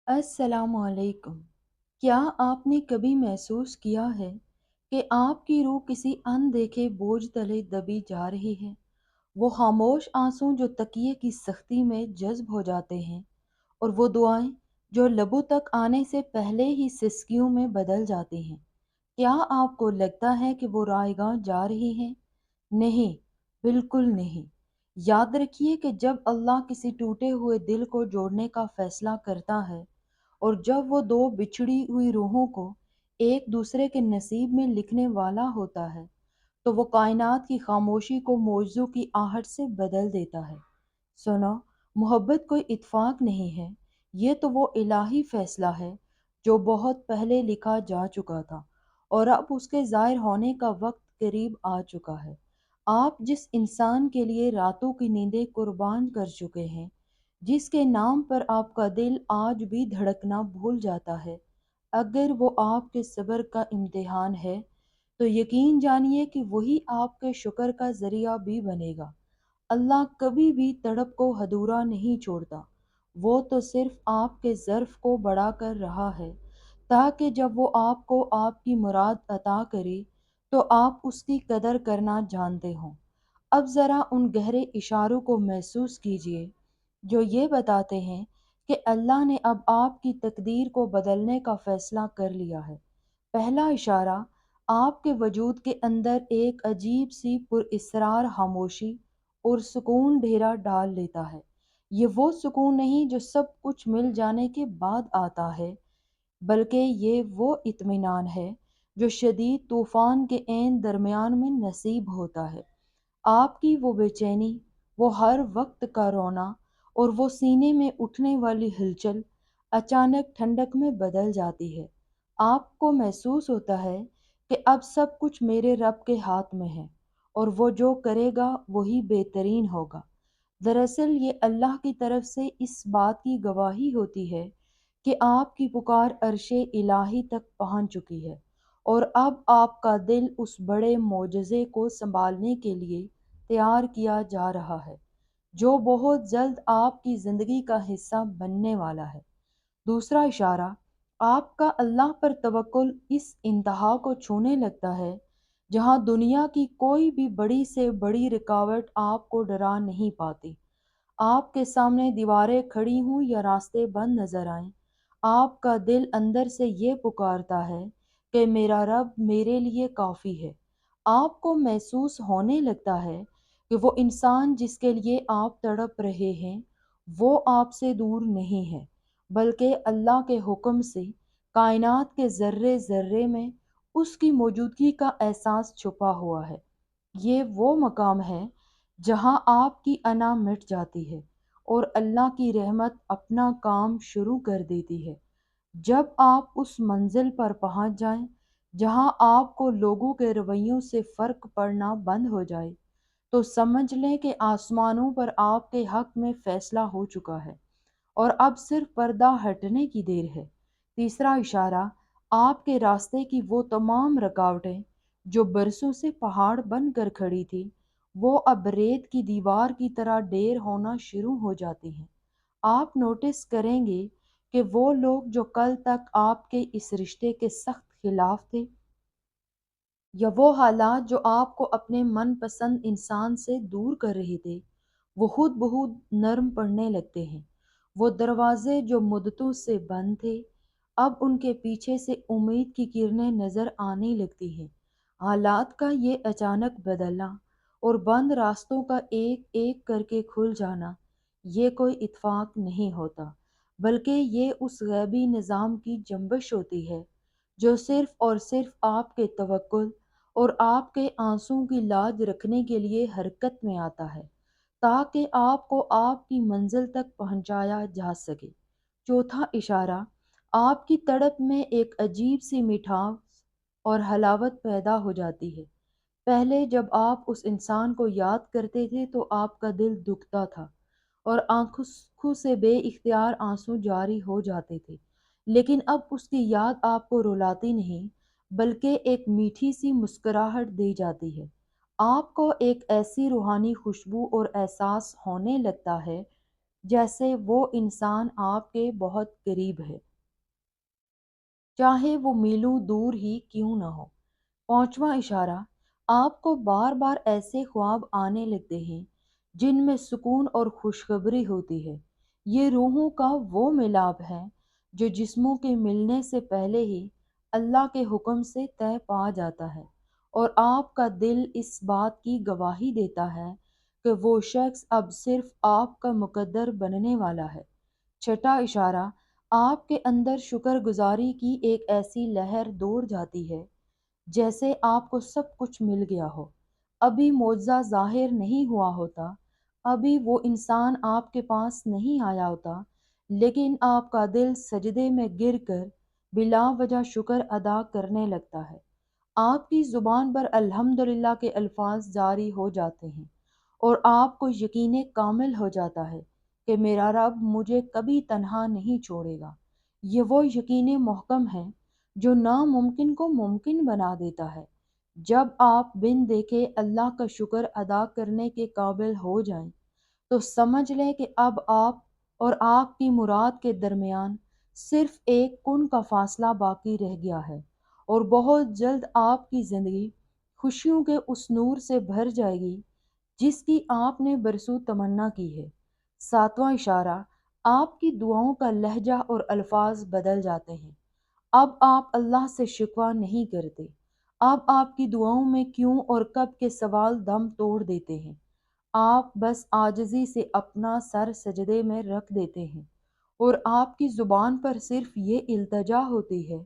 अस्सलाम वालेकुम। क्या आपने कभी महसूस किया है कि आपकी रूह किसी अनदेखे बोझ तले दबी जा रही है? वो खामोश आंसू जो तकिए की सख्ती में जज्ब हो जाते हैं और वो दुआएं जो लबों तक आने से पहले ही सिसकियों में बदल जाती हैं। क्या आपको लगता है कि वो रायगां जा रही हैं? नहीं, बिल्कुल नहीं। याद रखिए कि जब अल्लाह किसी टूटे हुए दिल को जोड़ने का फैसला करता है और जब वो दो बिछड़ी हुई रूहों को एक दूसरे के नसीब में लिखने वाला होता है, तो वो कायनात की खामोशी को मौजू की आहट से बदल देता है। सुनो, मोहब्बत कोई इत्फाक नहीं है, ये तो वो इलाही फैसला है जो बहुत पहले लिखा जा चुका था और अब उसके ज़ाहिर होने का वक्त करीब आ चुका है। आप जिस इंसान के लिए रातों की नींदें कुर्बान कर चुके हैं, जिसके नाम पर आपका दिल आज भी धड़कना भूल जाता है, अगर वो आपके सब्र का इम्तिहान है, तो यकीन जानिए कि वही आपके शुक्र का ज़रिया भी बनेगा। अल्लाह कभी भी तड़प को अधूरा नहीं छोड़ता। वो तो सिर्फ आपके ज़र्फ़ को बढ़ा कर रहा है, ताकि जब वो आपको आपकी मुराद अता करे, तो आप उसकी कदर करना जानते हों। अब ज़रा उन गहरे इशारों को महसूस कीजिए जो ये बताते हैं कि अल्लाह ने अब आपकी तकदीर को बदलने का फ़ैसला कर लिया है। पहला इशारा आपके वजूद के अंदर एक अजीब सी पुरइसरार खामोशी और सुकून डेरा डाल लेता है। ये वो सुकून नहीं जो सब कुछ मिल जाने के बाद आता है, बल्कि ये वो इत्मीनान है जो शदीद तूफ़ान के ऐन दरमियान में नसीब होता है। आपकी वो बेचैनी, वो हर वक्त का रोना और वो सीने में उठने वाली हलचल अचानक ठंडक में बदल जाती है। आपको महसूस होता है कि अब सब कुछ मेरे रब के हाथ में है और वो जो करेगा वही बेहतरीन होगा। दरअसल ये अल्लाह की तरफ से इस बात की गवाही होती है कि आपकी पुकार अर्शे इलाही तक पहुंच चुकी है और अब आपका दिल उस बड़े मोजज़े को संभालने के लिए तैयार किया जा रहा है, जो बहुत जल्द आपकी ज़िंदगी का हिस्सा बनने वाला है। दूसरा इशारा, आपका अल्लाह पर तवक्कुल इस इंतहा को छूने लगता है, जहाँ दुनिया की कोई भी बड़ी से बड़ी रुकावट आपको डरा नहीं पाती। आपके सामने दीवारें खड़ी हों या रास्ते बंद नजर आएं, आपका दिल अंदर से ये पुकारता है कि मेरा रब मेरे लिए काफ़ी है। आपको महसूस होने लगता है कि वो इंसान जिसके लिए आप तड़प रहे हैं, वो आपसे दूर नहीं है, बल्कि अल्लाह के हुक्म से कायनात के ज़र्रे ज़र्रे में उसकी मौजूदगी का एहसास छुपा हुआ है। ये वो मकाम है जहाँ आपकी अना मिट जाती है और अल्लाह की रहमत अपना काम शुरू कर देती है। जब आप उस मंजिल पर पहुंच जाएं, जहां आपको लोगों के रवैयों से फ़र्क पड़ना बंद हो जाए, तो समझ लें कि आसमानों पर आपके हक में फैसला हो चुका है और अब सिर्फ पर्दा हटने की देर है। तीसरा इशारा, आपके रास्ते की वो तमाम रुकावटें जो बरसों से पहाड़ बनकर खड़ी थी, वो अब रेत की दीवार की तरह ढेर होना शुरू हो जाती हैं। आप नोटिस करेंगे कि वो लोग जो कल तक आपके इस रिश्ते के सख्त खिलाफ थे, या वो हालात जो आपको अपने मनपसंद इंसान से दूर कर रहे थे, वो खुद बहुत नर्म पड़ने लगते हैं। वो दरवाजे जो मुद्दतों से बंद थे, अब उनके पीछे से उम्मीद की किरणें नजर आने लगती हैं। हालात का ये अचानक बदलना और बंद रास्तों का एक एक करके खुल जाना, ये कोई इत्फाक नहीं होता, बल्कि ये उस गैबी निज़ाम की जंबश होती है जो सिर्फ और सिर्फ आपके तवक्कुल और आपके आंसुओं की लाज रखने के लिए हरकत में आता है, ताकि आपको आपकी मंजिल तक पहुंचाया जा सके। चौथा इशारा, आपकी तड़प में एक अजीब सी मिठास और हलावत पैदा हो जाती है। पहले जब आप उस इंसान को याद करते थे तो आपका दिल दुखता था और आंखों से बेइख्तियार आंसू जारी हो जाते थे। लेकिन अब उसकी याद आपको रुलाती नहीं, बल्कि एक मीठी सी मुस्कुराहट दे जाती है। आपको एक ऐसी रूहानी खुशबू और एहसास होने लगता है جیسے وہ انسان آپ کے بہت قریب ہے، چاہے وہ میلوں دور ہی کیوں نہ ہو۔ پانچواں اشارہ، آپ کو بار بار ایسے خواب آنے لگتے ہیں جن میں سکون اور خوشخبری ہوتی ہے۔ یہ روحوں کا وہ ملاپ ہے جو جسموں کے ملنے سے پہلے ہی اللہ کے حکم سے طے پا جاتا ہے، اور آپ کا دل اس بات کی گواہی دیتا ہے کہ وہ شخص اب صرف آپ کا مقدر بننے والا ہے۔ چھٹا اشارہ، آپ کے اندر شکر گزاری کی ایک ایسی لہر دوڑ جاتی ہے جیسے آپ کو سب کچھ مل گیا ہو۔ ابھی معجزہ ظاہر نہیں ہوا ہوتا، ابھی وہ انسان آپ کے پاس نہیں آیا ہوتا، لیکن آپ کا دل سجدے میں گر کر بلا وجہ شکر ادا کرنے لگتا ہے۔ آپ کی زبان پر الحمدللہ کے الفاظ جاری ہو جاتے ہیں، اور آپ کو یقین کامل ہو جاتا ہے کہ میرا رب مجھے کبھی تنہا نہیں چھوڑے گا۔ یہ وہ یقین محکم ہے جو ناممکن کو ممکن بنا دیتا ہے۔ جب آپ بن دیکھے اللہ کا شکر ادا کرنے کے قابل ہو جائیں تو سمجھ لیں کہ اب آپ اور آپ کی مراد کے درمیان صرف ایک کن کا فاصلہ باقی رہ گیا ہے، اور بہت جلد آپ کی زندگی خوشیوں کے اس نور سے بھر جائے گی جس کی آپ نے برسوں تمنا کی ہے۔ ساتواں اشارہ، آپ کی دعاؤں کا لہجہ اور الفاظ بدل جاتے ہیں۔ اب آپ اللہ سے شکوہ نہیں کرتے، اب آپ کی دعاؤں میں کیوں اور کب کے سوال دم توڑ دیتے ہیں۔ آپ بس عاجزی سے اپنا سر سجدے میں رکھ دیتے ہیں، اور آپ کی زبان پر صرف یہ التجا ہوتی ہے،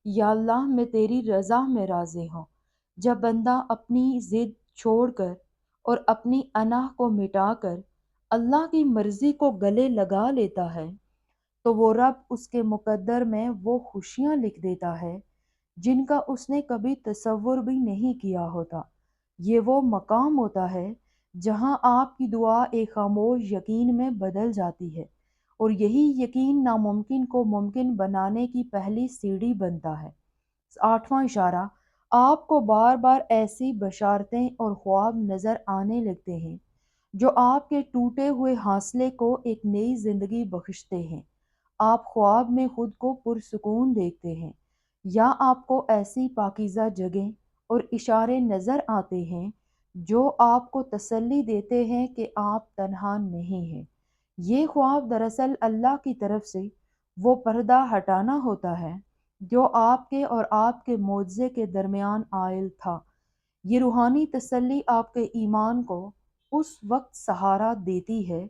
یا اللہ میں تیری رضا میں راضی ہوں۔ جب بندہ اپنی ضد چھوڑ کر اور اپنی انا کو مٹا کر اللہ کی مرضی کو گلے لگا لیتا ہے تو وہ رب اس کے مقدر میں وہ خوشیاں لکھ دیتا ہے جن کا اس نے کبھی تصور بھی نہیں کیا ہوتا۔ یہ وہ مقام ہوتا ہے جہاں آپ کی دعا ایک خاموش یقین میں بدل جاتی ہے، اور یہی یقین ناممکن کو ممکن بنانے کی پہلی سیڑھی بنتا ہے۔ آٹھواں اشارہ، آپ کو بار بار ایسی بشارتیں اور خواب نظر آنے لگتے ہیں جو آپ کے ٹوٹے ہوئے حوصلے کو ایک نئی زندگی بخشتے ہیں۔ آپ خواب میں خود کو پرسکون دیکھتے ہیں، یا آپ کو ایسی پاکیزہ جگہیں اور اشارے نظر آتے ہیں جو آپ کو تسلی دیتے ہیں کہ آپ تنہا نہیں ہیں۔ یہ خواب دراصل اللہ کی طرف سے وہ پردہ ہٹانا ہوتا ہے جو آپ کے اور آپ کے معجزے کے درمیان عائل تھا۔ یہ روحانی تسلی آپ کے ایمان کو اس وقت سہارا دیتی ہے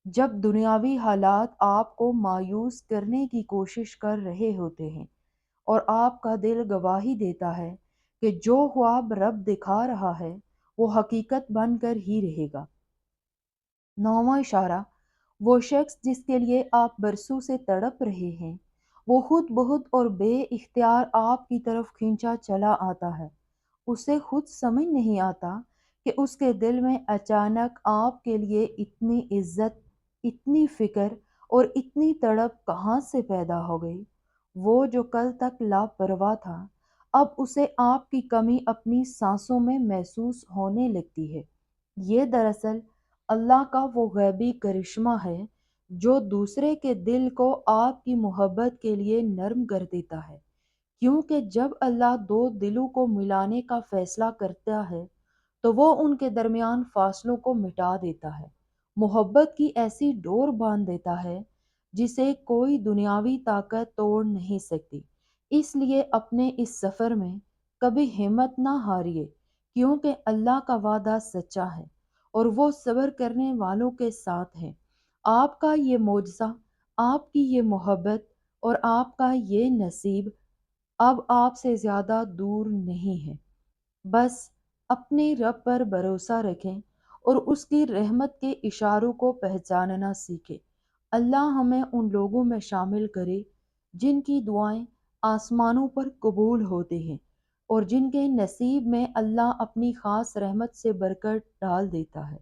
جب دنیاوی حالات آپ کو مایوس کرنے کی کوشش کر رہے ہوتے ہیں، اور آپ کا دل گواہی دیتا ہے کہ جو خواب رب دکھا رہا ہے وہ حقیقت بن کر ہی رہے گا۔ نوواں اشارہ، وہ شخص جس کے لیے آپ برسوں سے تڑپ رہے ہیں وہ خود بخود اور بے اختیار آپ کی طرف کھینچا چلا آتا ہے۔ اسے خود سمجھ نہیں آتا کہ اس کے دل میں اچانک آپ کے لیے اتنی عزت، اتنی فکر اور اتنی تڑپ کہاں سے پیدا ہو گئی۔ وہ جو کل تک لاپرواہ تھا، اب اسے آپ کی کمی اپنی سانسوں میں محسوس ہونے لگتی ہے۔ یہ دراصل اللہ کا وہ غیبی کرشمہ ہے جو دوسرے کے دل کو آپ کی محبت کے لیے نرم کر دیتا ہے، کیونکہ جب اللہ دو دلوں کو ملانے کا فیصلہ کرتا ہے تو وہ ان کے درمیان فاصلوں کو مٹا دیتا ہے، محبت کی ایسی ڈور باندھ دیتا ہے جسے کوئی دنیاوی طاقت توڑ نہیں سکتی۔ اس لیے اپنے اس سفر میں کبھی ہمت نہ ہاریے، کیونکہ اللہ کا وعدہ سچا ہے اور وہ صبر کرنے والوں کے ساتھ ہے۔ آپ کا یہ معجزہ، آپ کی یہ محبت اور آپ کا یہ نصیب اب آپ سے زیادہ دور نہیں ہے۔ بس اپنے رب پر بھروسہ رکھیں اور اس کی رحمت کے اشاروں کو پہچاننا سیکھیں۔ اللہ ہمیں ان لوگوں میں شامل کرے جن کی دعائیں آسمانوں پر قبول ہوتے ہیں، اور جن کے نصیب میں اللہ اپنی خاص رحمت سے برکت ڈال دیتا ہے۔